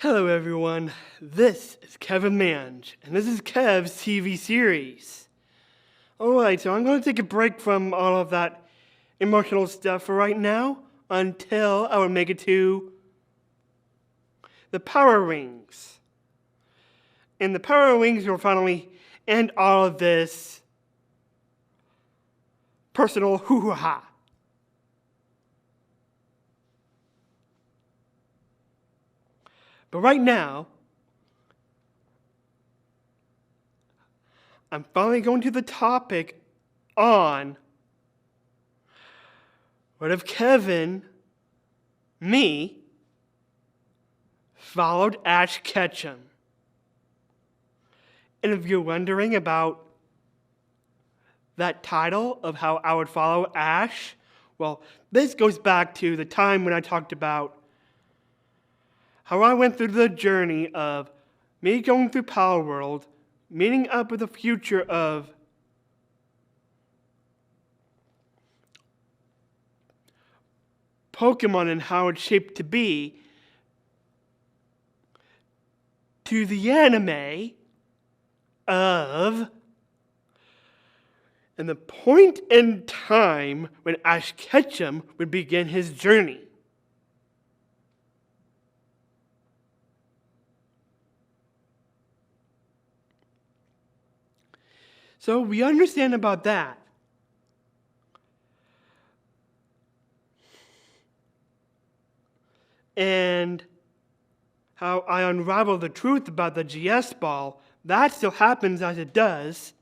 Hello everyone, this is Kevin Mange, and this is Kev's TV series. Alright, so I'm going to take a break from all of that emotional stuff for right now until I will make it to the Power Rings. And the Power Rings will finally end all of this personal hoo-ha. But right now, I'm finally going to the topic on what if Kevin, me, followed Ash Ketchum. And if you're wondering about that title of how I would follow Ash, well, this goes back to the time when I talked about how I went through the journey of me going through Power World, meeting up with the future of Pokemon and how it's shaped to be, to the anime of, and the point in time when Ash Ketchum would begin his journey. So we understand about that. And how I unravel the truth about the GS ball, that still happens as it does.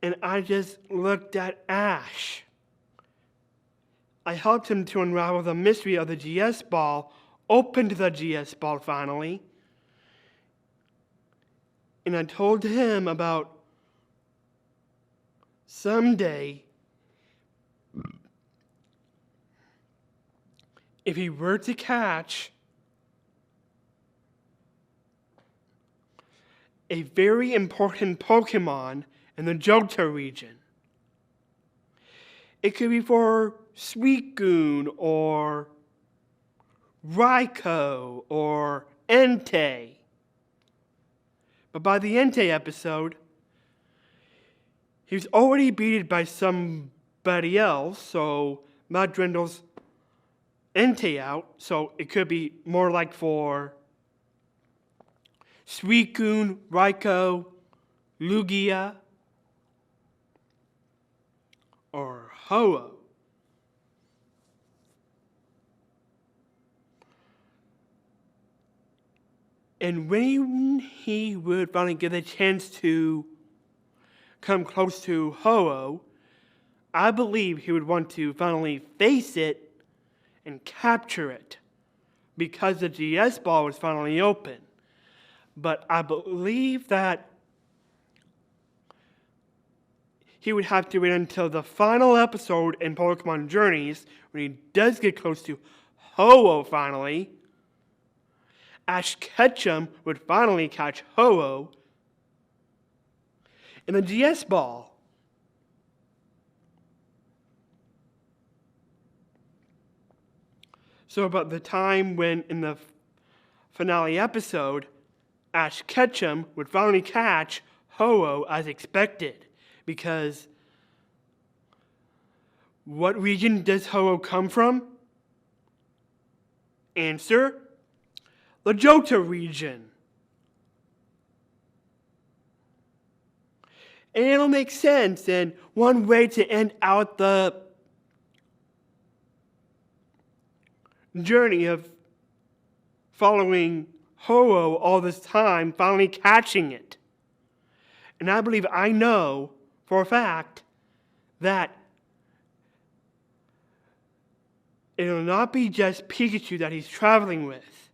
And I just looked at Ash. I helped him to unravel the mystery of the GS ball, opened the GS ball finally, and I told him about someday, if he were to catch a very important Pokemon in the Johto region, it could be for Suicune or Raikou or Entei. But by the Entei episode, he was already beaten by somebody else, so that dwindles Entei out, so it could be more like for Suicune, Raikou, Lugia, or Ho-Oh. And when he would finally get a chance to come close to Ho-Oh, I believe he would want to finally face it and capture it because the GS ball was finally open. But I believe that he would have to wait until the final episode in Pokemon Journeys when he does get close to Ho-Oh finally. Ash Ketchum would finally catch Ho-Oh in the GS ball. So about the time when in the finale episode, Ash Ketchum would finally catch Ho-Oh as expected. Because what region does Ho-Oh come from? Answer: the Johto region. And it'll make sense, and one way to end out the journey of following Ho-Oh all this time, finally catching it. And I believe I know for a fact that it will not be just Pikachu that he's traveling with.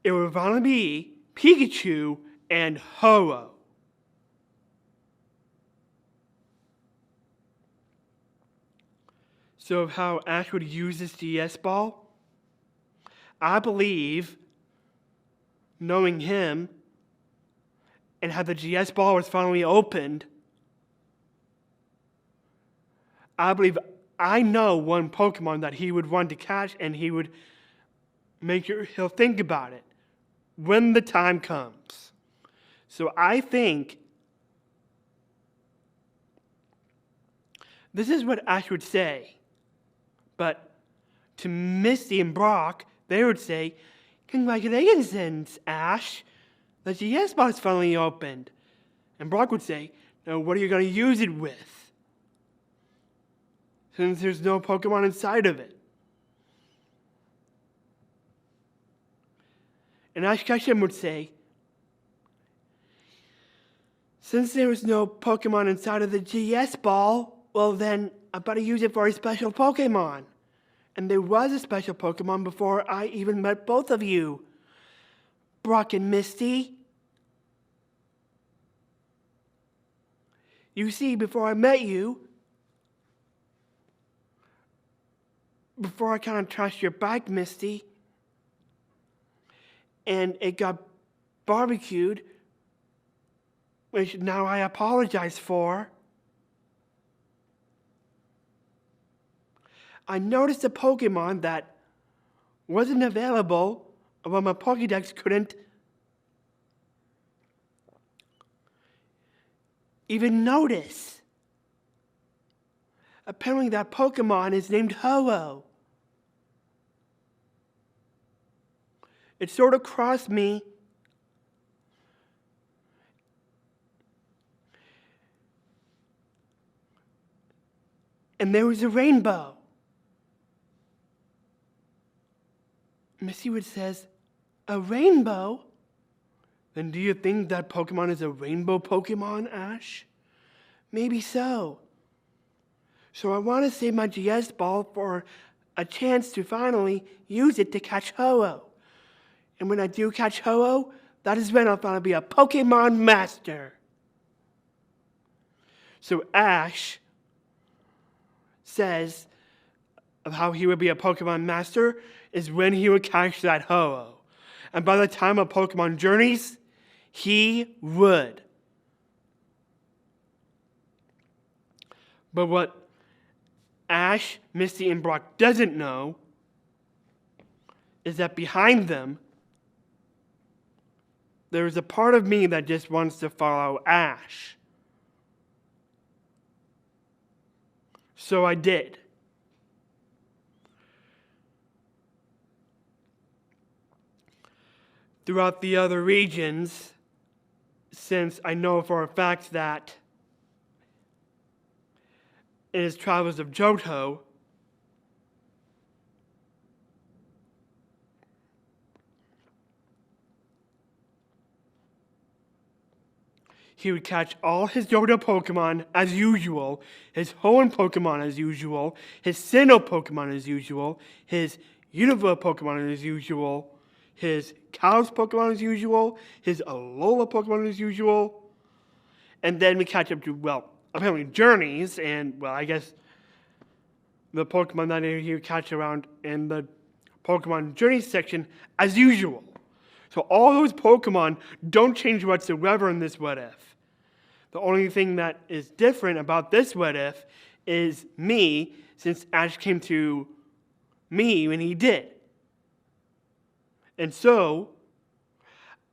It will finally be Pikachu and Ho-Oh. So how Ash would use this GS ball? I believe, knowing him, and how the GS ball was finally opened, I believe I know one Pokemon that he would want to catch, and he would he'll think about it when the time comes. So I think this is what Ash would say. But to Misty and Brock, they would say, "Congratulations, Ash. The GS box finally opened." And Brock would say, "Now what are you going to use it with? Since there's no Pokemon inside of it." And Ash Ketchum would say, "Since there was no Pokemon inside of the GS ball, well then, I better use it for a special Pokemon. And there was a special Pokemon before I even met both of you, Brock and Misty. You see, before I met you, before I kind of trashed your bike, Misty, and it got barbecued, which now I apologize for, I noticed a Pokemon that wasn't available, or my Pokédex couldn't even notice. Apparently that Pokemon is named Ho-Oh. It sort of crossed me. And there was a rainbow. Misty would says, "A rainbow? Then do you think that Pokemon is a rainbow Pokemon, Ash?" "Maybe so. So I want to save my GS ball for a chance to finally use it to catch Ho-Oh. And when I do catch Ho-Oh, that is when I'll finally be a Pokemon Master." So Ash says of how he would be a Pokemon Master is when he would catch that Ho-Oh. And by the time of Pokemon Journeys, he would. But what Ash, Misty, and Brock doesn't know is that behind them, there's a part of me that just wants to follow Ash. So I did. Throughout the other regions, since I know for a fact that in his travels of Johto, he would catch all his Johto Pokemon as usual, his Hoenn Pokemon as usual, his Sinnoh Pokemon as usual, his Unova Pokemon as usual, his Kalos Pokemon as usual, his Alola Pokemon as usual, and then we catch up to, well, apparently Journeys, and, well, I guess the Pokemon that he would catch around in the Pokemon Journeys section as usual. So all those Pokemon don't change whatsoever in this What If. The only thing that is different about this What If is me, since Ash came to me when he did. And so,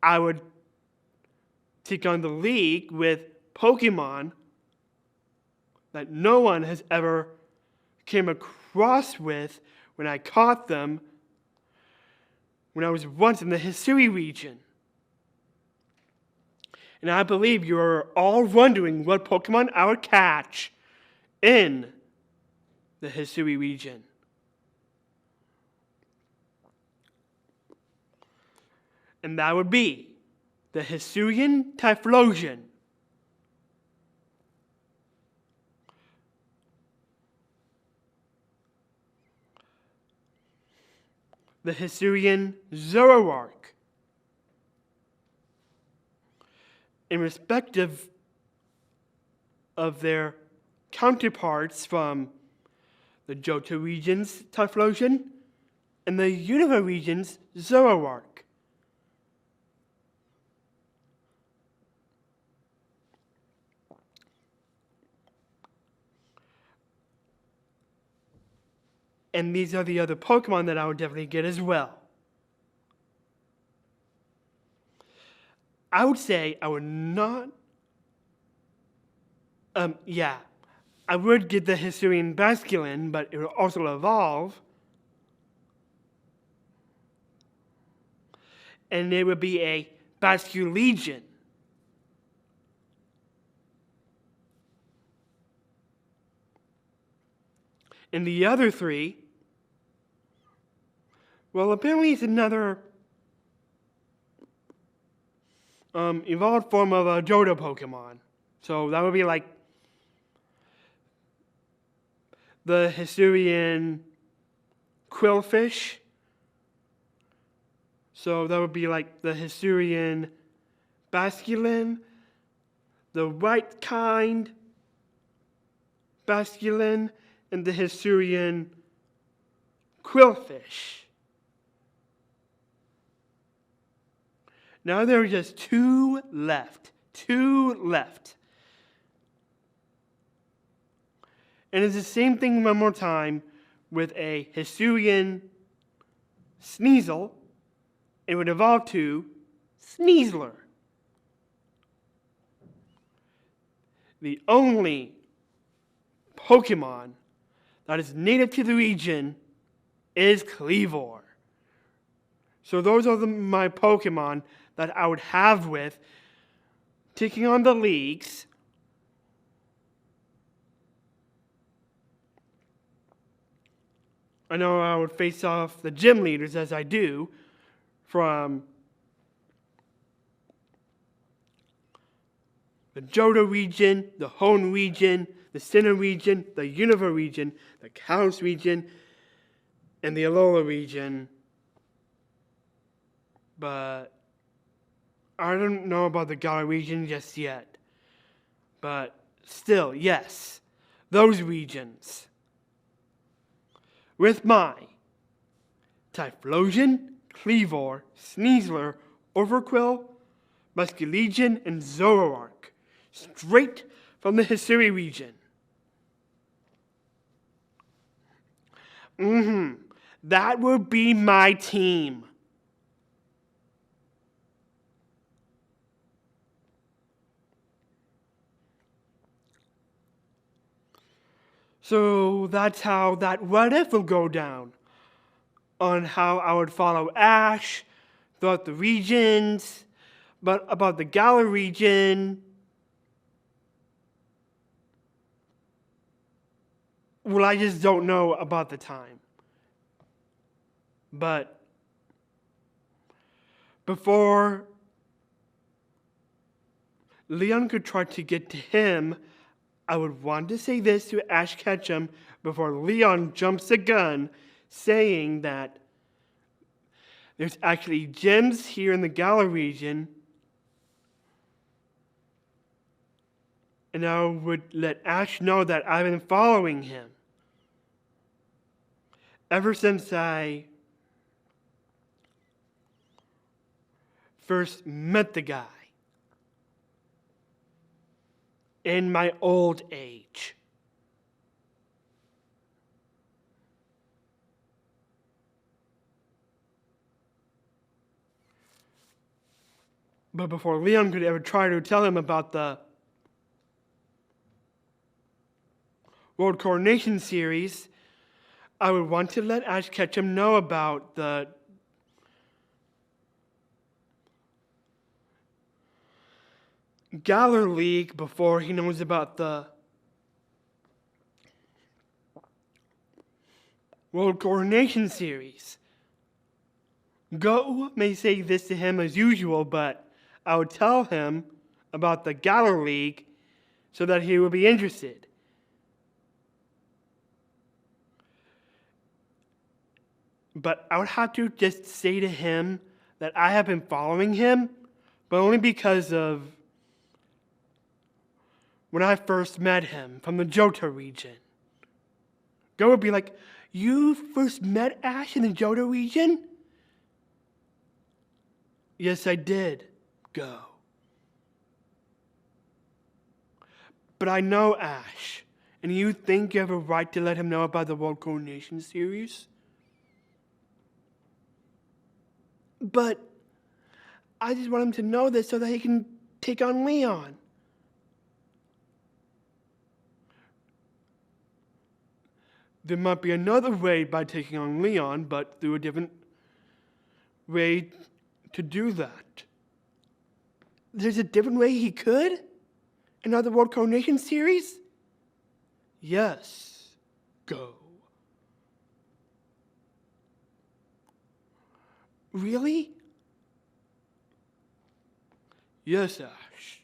I would take on the league with Pokemon that no one has ever came across with when I caught them when I was once in the Hisui region. And I believe you are all wondering what Pokemon I would catch in the Hisui region. And that would be the Hisuian Typhlosion, the Hisuian Zoroark, in respect of their counterparts from the Johto region's Typhlosion and the Unova region's Zoroark. And these are the other Pokemon that I would definitely get as well. I would say I would not... I would get the Hisuian Basculin, but it would also evolve. And it would be a Basculegion. And the other three, well, apparently it's another evolved form of a Johto Pokemon. So that would be like the Hisuian Quillfish. So that would be like the Hisuian Basculin, the white kind Basculin, and the Hisuian Quillfish. Now there are just two left. And it's the same thing one more time with a Hisuian Sneasel. It would evolve to Sneasler. The only Pokemon that is native to the region is Kleavor. So those are my Pokemon that I would have with taking on the leagues. I know I would face off the gym leaders as I do from the Johto region, the Hoenn region, the Sinnoh region, the Unova region, the Kalos region, and the Alola region. But I don't know about the Galar region just yet. But still, yes, those regions. With my Typhlosion, Kleavor, Sneasler, Overqwil, Basculegion, and Zoroark, straight from the Hisui region. That would be my team. So that's how that what if will go down. On how I would follow Ash throughout the regions, but about the Galar region, well, I just don't know about the time. But before Leon could try to get to him, I would want to say this to Ash Ketchum before Leon jumps the gun, saying that there's actually gyms here in the Galar region, and I would let Ash know that I've been following him ever since I first met the guy in my old age. But before Leon could ever try to tell him about the World Coronation Series, I would want to let Ash Ketchum know about the Galar League before he knows about the World Coronation Series. Go may say this to him as usual, but I would tell him about the Galar League so that he would be interested. But I would have to just say to him that I have been following him, but only because of when I first met him from the Johto region. Go would be like, "You first met Ash in the Johto region?" "Yes, I did." Go. "But I know Ash, And you think you have a right to let him know about the World Coronation Series? But I just want him to know this so that he can take on Leon. There might be another way by taking on Leon, but through a different way to do that. There's a different way he could? Another World Coronation Series? Yes. Go. Really? Yes, Ash.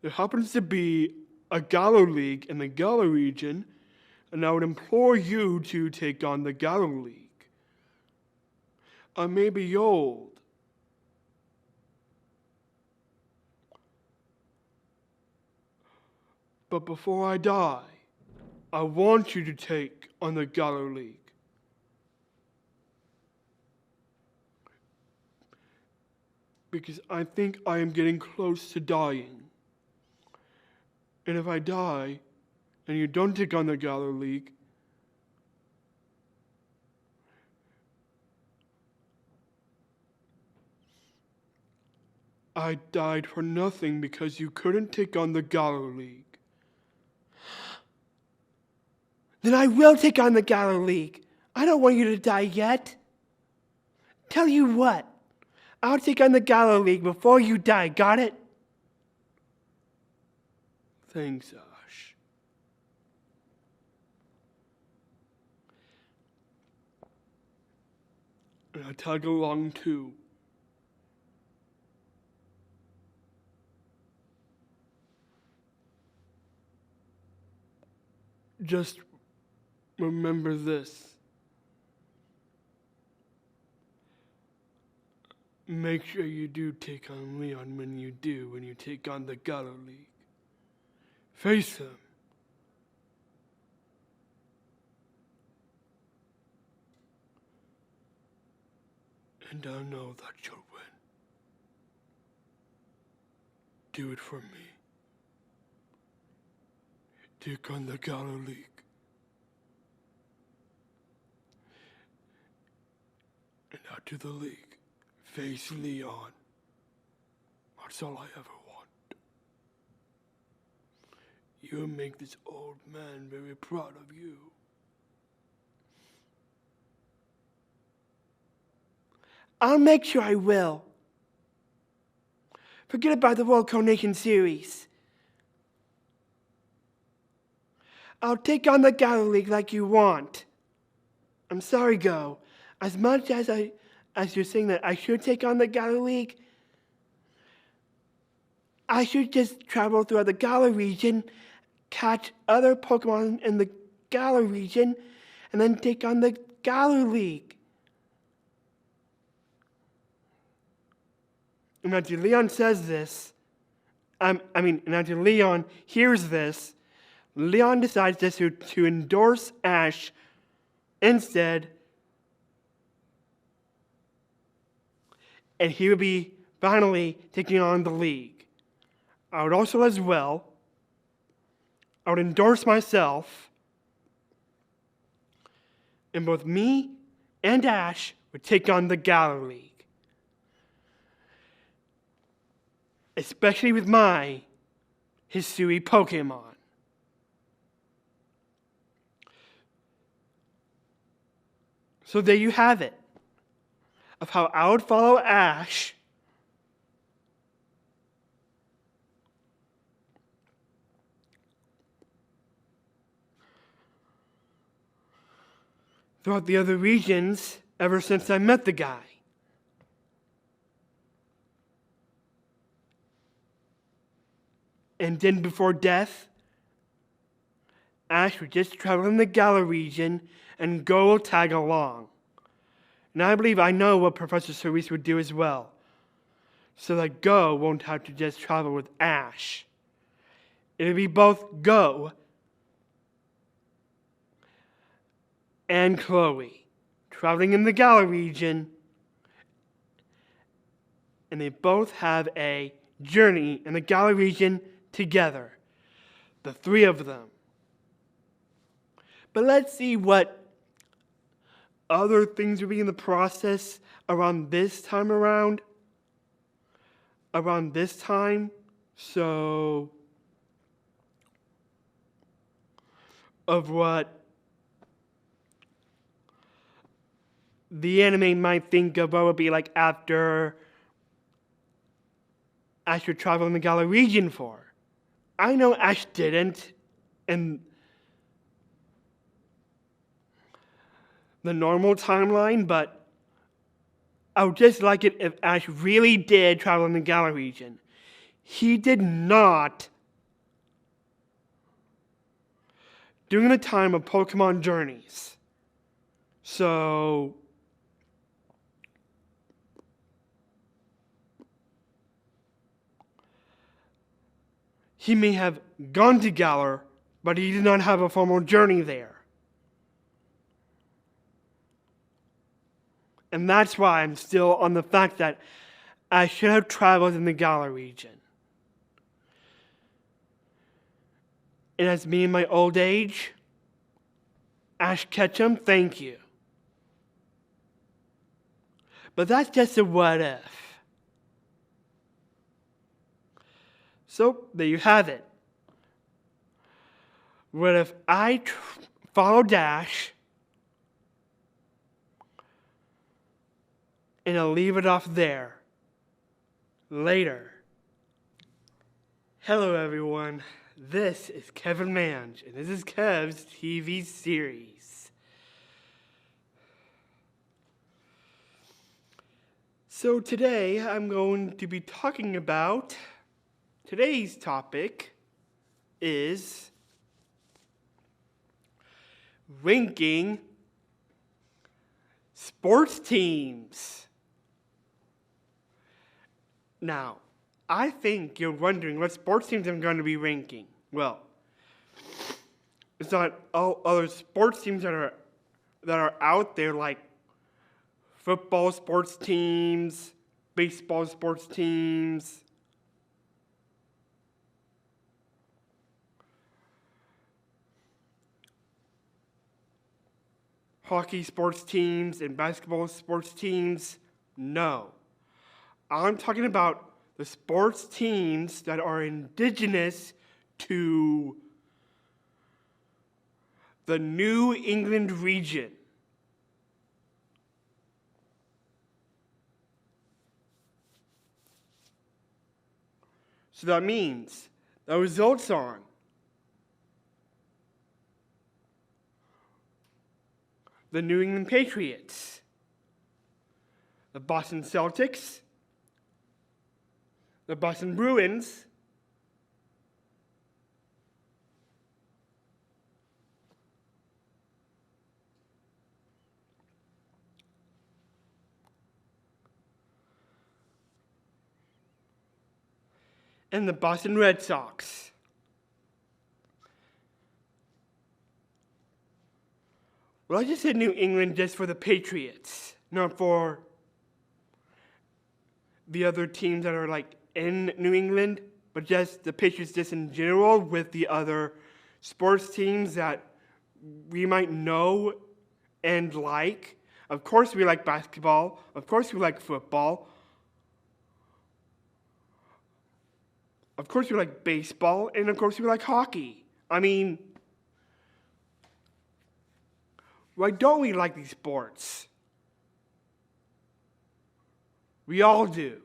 There happens to be a Galar League in the Galar region, and I would implore you to take on the Galar League. I may be old, but before I die, I want you to take on the Galar League. Because I think I am getting close to dying. And if I die, and you don't take on the Galar League, I died for nothing because you couldn't take on the Galar League. Then I will take on the Galar League. I don't want you to die yet. Tell you what, I'll take on the Galar League before you die, got it? Thanks, Ash. And I tag along too. Just remember this. Make sure you do take on Leon when you take on the Galar League. Face him. And I know that you'll win. Do it for me. Take on the Galar League. And out to the league. Face Leon. That's all I ever want. You'll make this old man very proud of you. I'll make sure I will. Forget about the World Coronation Series. I'll take on the Galar League like you want. I'm sorry, Go. As much as you're saying that I should take on the Galar League, I should just travel throughout the Galar region, catch other Pokemon in the Galar region, and then take on the Galar League. And after Leon says this, and after Leon hears this, Leon decides just to endorse Ash instead, and he would be finally taking on the league. I would also as well, I would endorse myself, and both me and Ash would take on the Galar League. Especially with my Hisui Pokemon. So there you have it, of how I would follow Ash throughout the other regions ever since I met the guy. And then before death, Ash would just travel in the Galar region and Go will tag along. And I believe I know what Professor Cerise would do as well, so that Go won't have to just travel with Ash. It'll be both Go and Chloe traveling in the Galar region, and they both have a journey in the Galar region together. the three of them. But let's see what other things will be in the process around this time around. Around this time. So, of what the anime might think of what would be like after Ash would travel in the Galar region for. I know Ash didn't, and the normal timeline, but I would just like it if Ash really did travel in the Galar region. He did not during the time of Pokemon Journeys. So, he may have gone to Galar, but he did not have a formal journey there. And that's why I'm still on the fact that I should have traveled in the Galar region. And as me in my old age, Ash Ketchum, thank you. But that's just a what if. So, there you have it. What if I followed Ash and I'll leave it off there. Later. Hello everyone. This is Kevin Mange, and this is Kev's TV series. So today I'm going to be talking about, today's topic is ranking sports teams. Now, I think you're wondering what sports teams I'm going to be ranking. Well, it's not all other sports teams that are out there, like football sports teams, baseball sports teams, hockey sports teams, and basketball sports teams. No. I'm talking about the sports teams that are indigenous to the New England region. So that means the results are the New England Patriots, the Boston Celtics, the Boston Bruins, and the Boston Red Sox. Well, I just said New England just for the Patriots, not for the other teams that are like in New England, but just the Patriots just in general with the other sports teams that we might know and like. Of course we like basketball. Of course we like football. Of course we like baseball. And of course we like hockey. I mean, why don't we like these sports? We all do.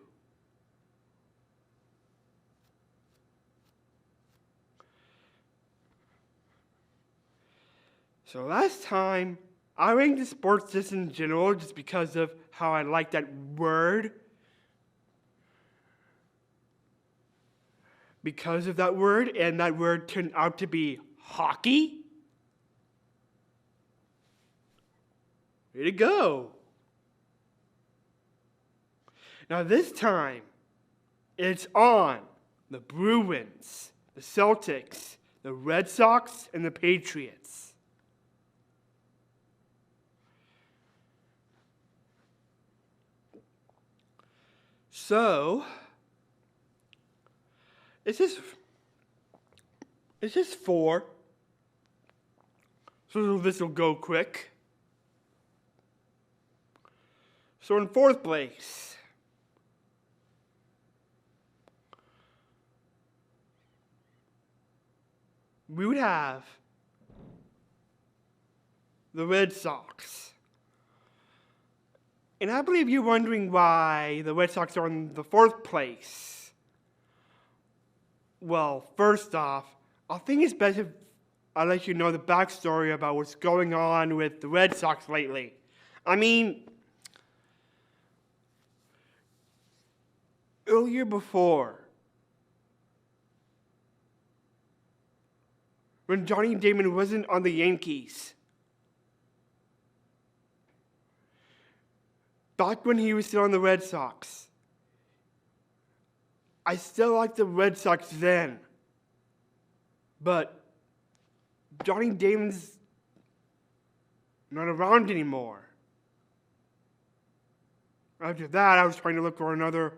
So last time, I ranked the sports just in general just because of how I like that word. Because of that word, and that word turned out to be hockey. Way to go. Now this time, it's on the Bruins, the Celtics, the Red Sox, and the Patriots. So, it's just It's just 4. So this will go quick. So in 4th place, we would have the Red Sox. And I believe you're wondering why the Red Sox are in the 4th place. Well, first off, I think it's best if I let you know the backstory about what's going on with the Red Sox lately. I mean, earlier before, when Johnny Damon wasn't on the Yankees, back when he was still on the Red Sox, I still liked the Red Sox then. But Johnny Damon's not around anymore. After that, I was trying to look for another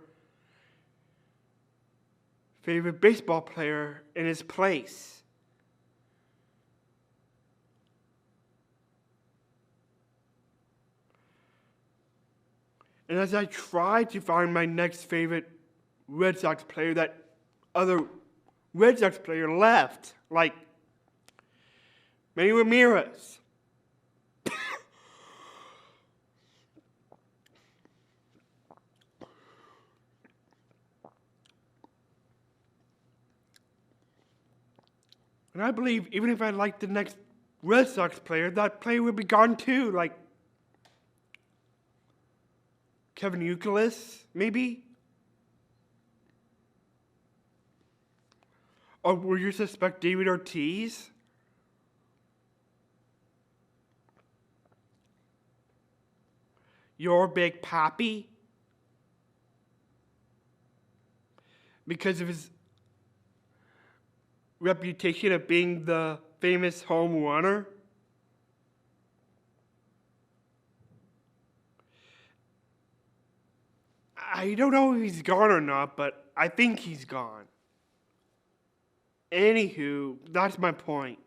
favorite baseball player in his place. And as I tried to find my next favorite Red Sox player, that other Red Sox player left, like Manny Ramirez. And I believe even if I liked the next Red Sox player, that player would be gone too, like Kevin Youkilis, maybe? Or would you suspect David Ortiz? Your Big Papi? Because of his reputation of being the famous home runner? I don't know if he's gone or not, but I think he's gone. Anywho, that's my point.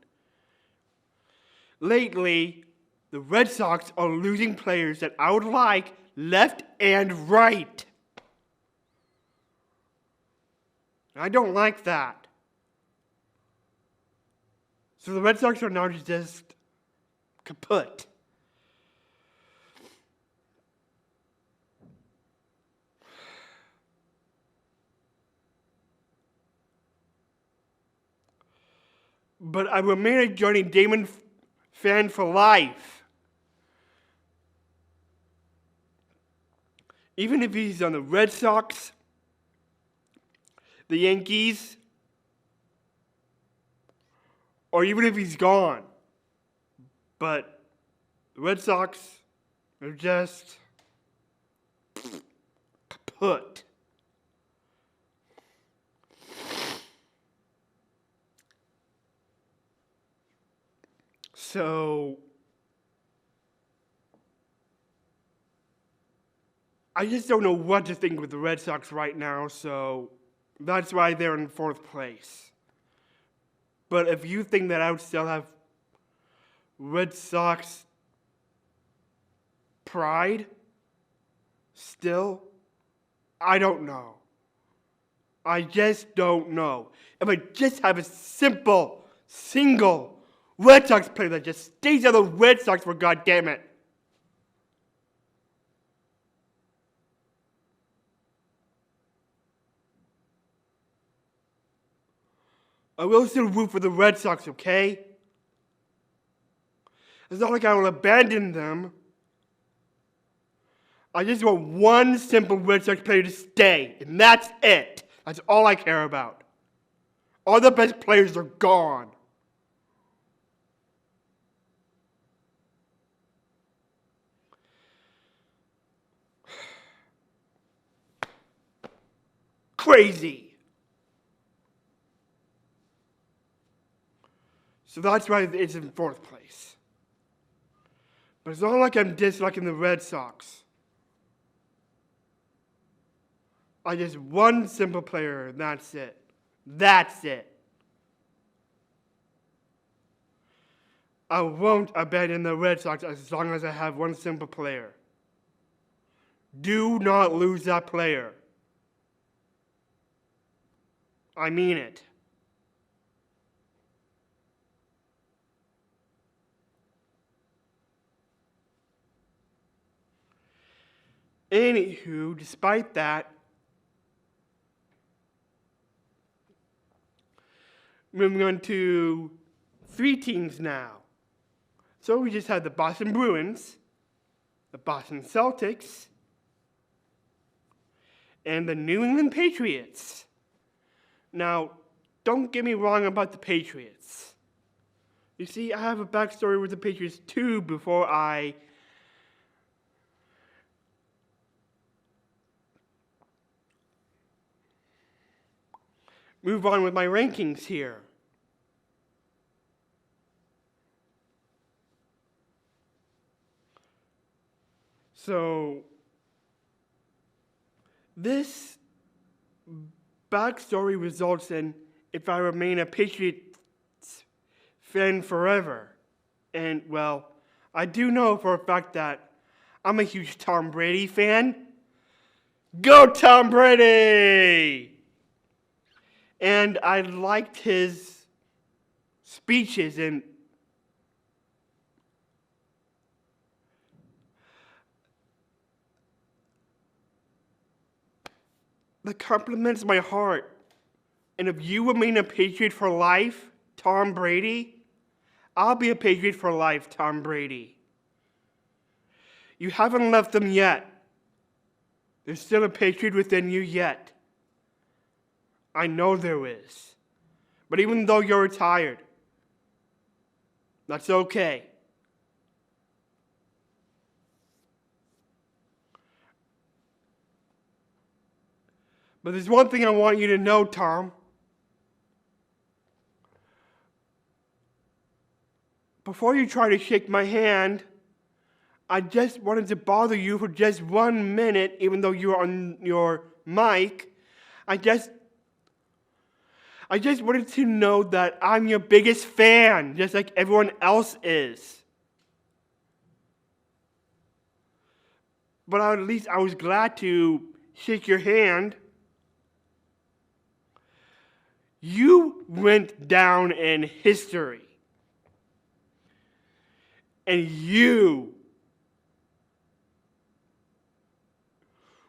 Lately, the Red Sox are losing players that I would like left and right. I don't like that. So the Red Sox are now just kaput. But I remain a Johnny Damon fan for life. Even if he's on the Red Sox, the Yankees, or even if he's gone. But the Red Sox are just kaput. So I just don't know what to think with the Red Sox right now, so that's why they're in 4th place. But if you think that I would still have Red Sox pride, still, I don't know. I just don't know. If I just have a simple, single Red Sox player that just stays on the Red Sox for goddamn it. I will still root for the Red Sox, okay? It's not like I will abandon them. I just want one simple Red Sox player to stay, and that's it. That's all I care about. All the best players are gone. Crazy. So that's why it's in 4th place. But it's not like I'm disliking the Red Sox. I just one simple player, and that's it. That's it. I won't abandon the Red Sox as long as I have one simple player. Do not lose that player. I mean it. Anywho, despite that, moving on to 3 teams now. So we just had the Boston Bruins, the Boston Celtics, and the New England Patriots. Now, don't get me wrong about the Patriots. You see, I have a backstory with the Patriots too before I move on with my rankings here. So, this backstory results in if I remain a Patriots fan forever. And, well, I do know for a fact that I'm a huge Tom Brady fan. Go Tom Brady! And I liked his speeches and that compliments my heart. And if you remain a Patriot for life, Tom Brady, I'll be a Patriot for life, Tom Brady. You haven't left them yet. There's still a Patriot within you yet. I know there is. But even though you're retired, that's okay. But there's one thing I want you to know, Tom. Before you try to shake my hand, I just wanted to bother you for just 1 minute, even though you're on your mic. I just wanted to know that I'm your biggest fan, just like everyone else is. But at least I was glad to shake your hand. You went down in history. And you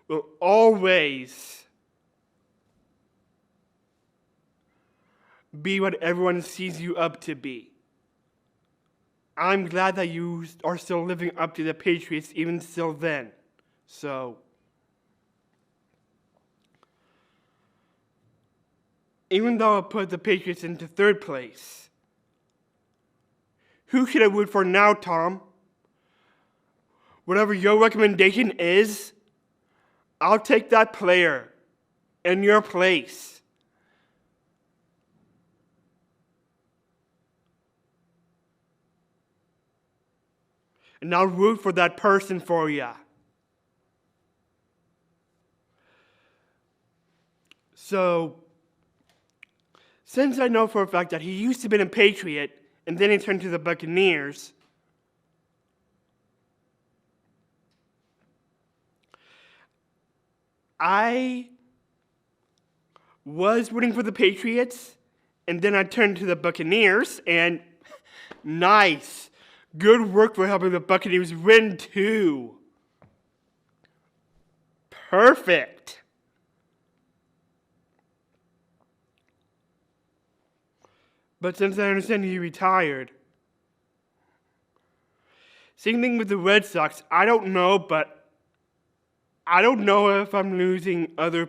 will always be what everyone sees you up to be. I'm glad that you are still living up to the Patriots even still then. So, even though I put the Patriots into 3rd place, who should I root for now, Tom? Whatever your recommendation is, I'll take that player in your place. And I'll root for that person for you. So, since I know for a fact that he used to be a Patriot, and then he turned to the Buccaneers, I was rooting for the Patriots, and then I turned to the Buccaneers, and nice. Good work for helping the Buccaneers win, too. Perfect. But since I understand he retired, same thing with the Red Sox. I don't know, but I don't know if I'm losing other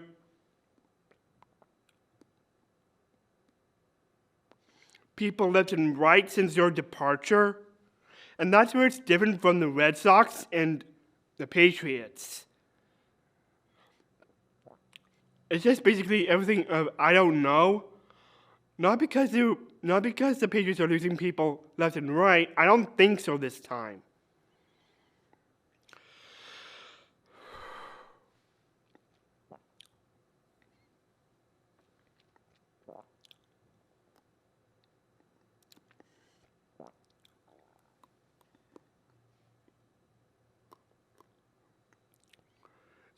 people left and right since your departure. And that's where it's different from the Red Sox and the Patriots. It's just basically everything of I don't know. Not because the Patriots are losing people left and right. I don't think so this time.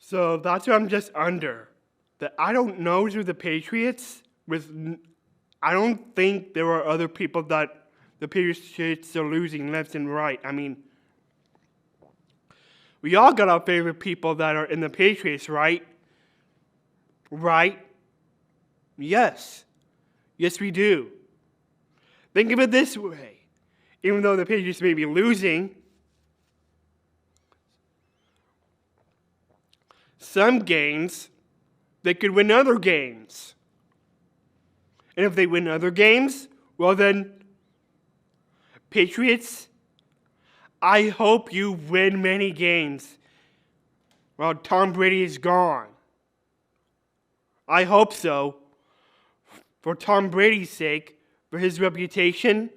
So that's what I'm just under. That I don't know who the Patriots I don't think there are other people that the Patriots are losing left and right. I mean, we all got our favorite people that are in the Patriots, right? Right? Yes. Yes, we do. Think of it this way. Even though the Patriots may be losing, some games, they could win other games. And if they win other games, well then, Patriots, I hope you win many games while Tom Brady is gone. I hope so. For Tom Brady's sake, for his reputation,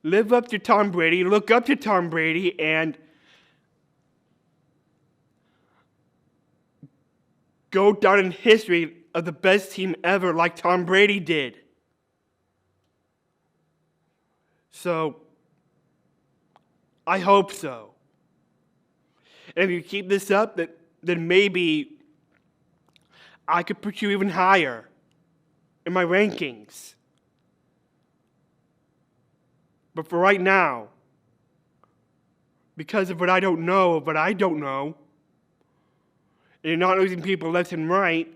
live up to Tom Brady, look up to Tom Brady, and go down in history of the best team ever like Tom Brady did. So, I hope so. And if you keep this up, then maybe I could put you even higher in my rankings. But for right now, because of what I don't know, and you're not losing people left and right,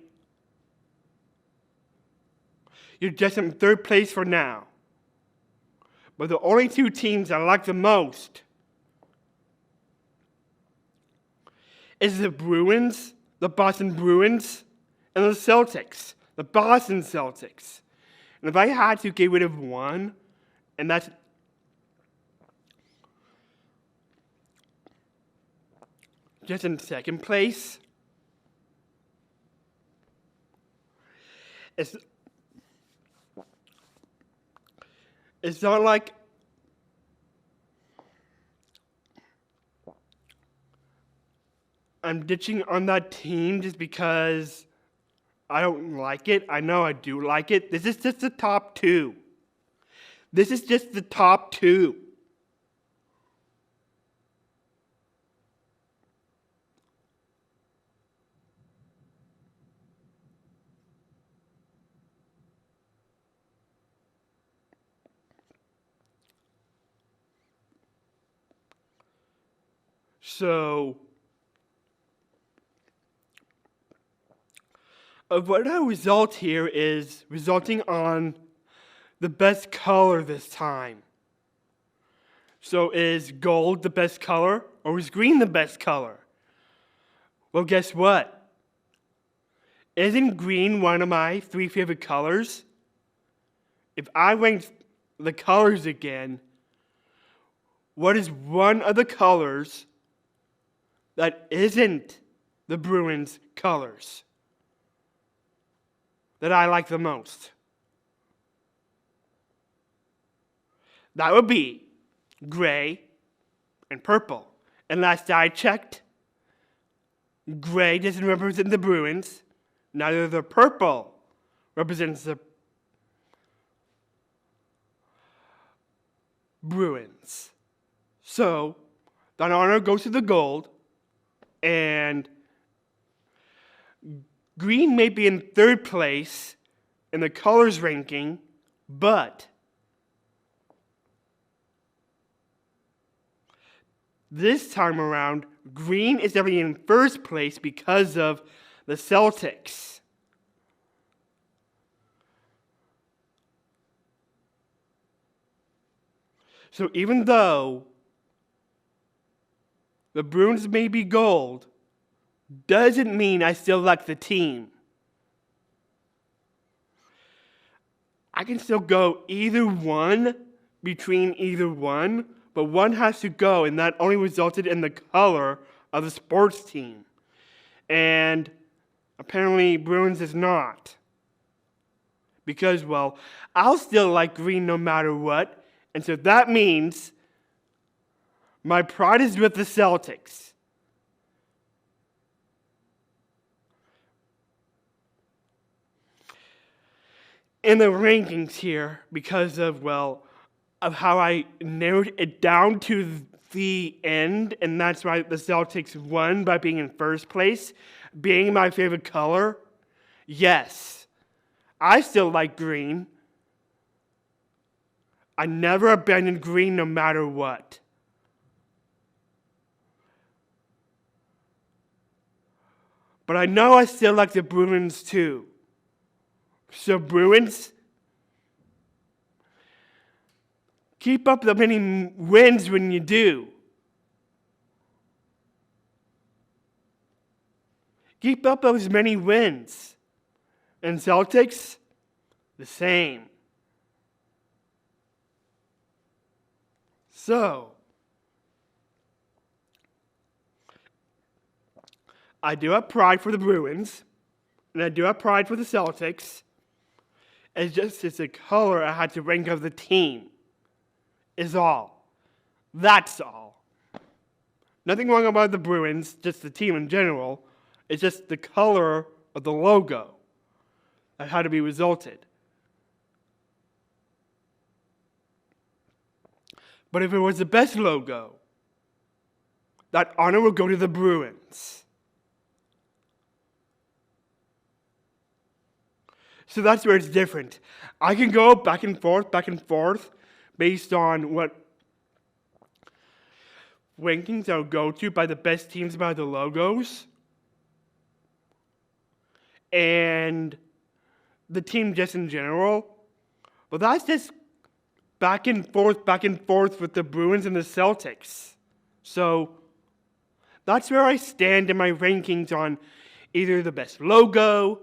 you're just in third place for now. But the only two teams I like the most is the Bruins, the Boston Bruins, and the Celtics, the Boston Celtics. And if I had to get rid of one, and that's just in second place, it's not like I'm ditching on that team just because I don't like it. I know I do like it. This is just the top two. This is just the top two. So, what our result here is resulting on the best color this time. So is gold the best color, or is green the best color? Well, guess what? Isn't green one of my 3 favorite colors? If I ranked the colors again, what is one of the colors that isn't the Bruins colors that I like the most? That would be gray and purple. And last I checked, gray doesn't represent the Bruins, neither the purple represents the Bruins. So, that honor goes to the gold, and green may be in third place in the colors ranking, but this time around, green is definitely in first place because of the Celtics. So even though the Bruins may be gold, doesn't mean I still like the team. I can still go between either one, but one has to go, and that only resulted in the color of the sports team. And apparently Bruins is not. Because, well, I'll still like green no matter what, and so that means my pride is with the Celtics. In the rankings here, because of how I narrowed it down to the end, and that's why the Celtics won by being in first place, being my favorite color? Yes. I still like green. I never abandoned green no matter what. But I know I still like the Bruins too. So Bruins, keep up the many wins when you do. Keep up those many wins. And Celtics, the same. So, I do have pride for the Bruins, and I do have pride for the Celtics. It's a color I had to rank of the team. Is all. That's all. Nothing wrong about the Bruins, just the team in general. It's just the color of the logo that had to be resulted. But if it was the best logo, that honor would go to the Bruins. So that's where it's different. I can go back and forth, based on what rankings I'll go to by the best teams by the logos. And the team just in general. But that's just back and forth with the Bruins and the Celtics. So that's where I stand in my rankings on either the best logo,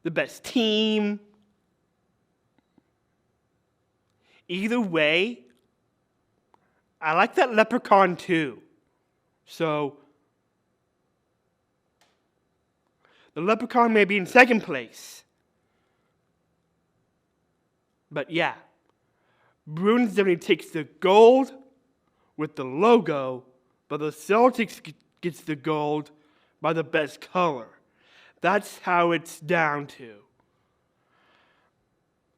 the best team. Either way, I like that leprechaun too. So the leprechaun may be in second place. But yeah, Bruins definitely takes the gold with the logo, but the Celtics gets the gold by the best color. That's how it's down to.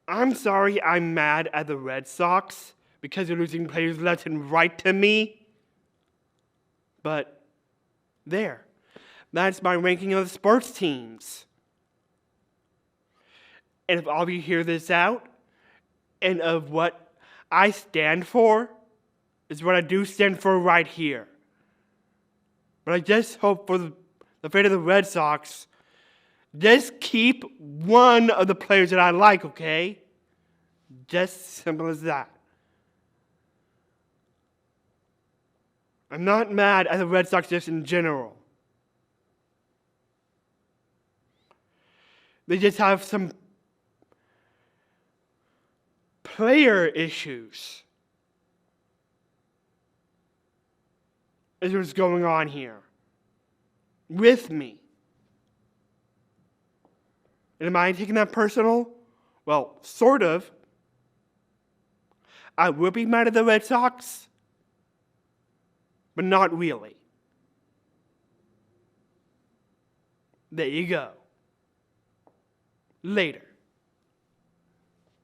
I'm sorry I'm mad at the Red Sox because they're losing players left and right to me. But there. That's my ranking of the sports teams. And if all of you hear this out, and of what I stand for, is what I do stand for right here. But I just hope for the fate of the Red Sox, just keep one of the players that I like, okay? Just simple as that. I'm not mad at the Red Sox just in general. They just have some player issues. Is what's going on here. With me. And am I taking that personal? Well, sort of. I would be mad at the Red Sox, but not really. There you go. Later.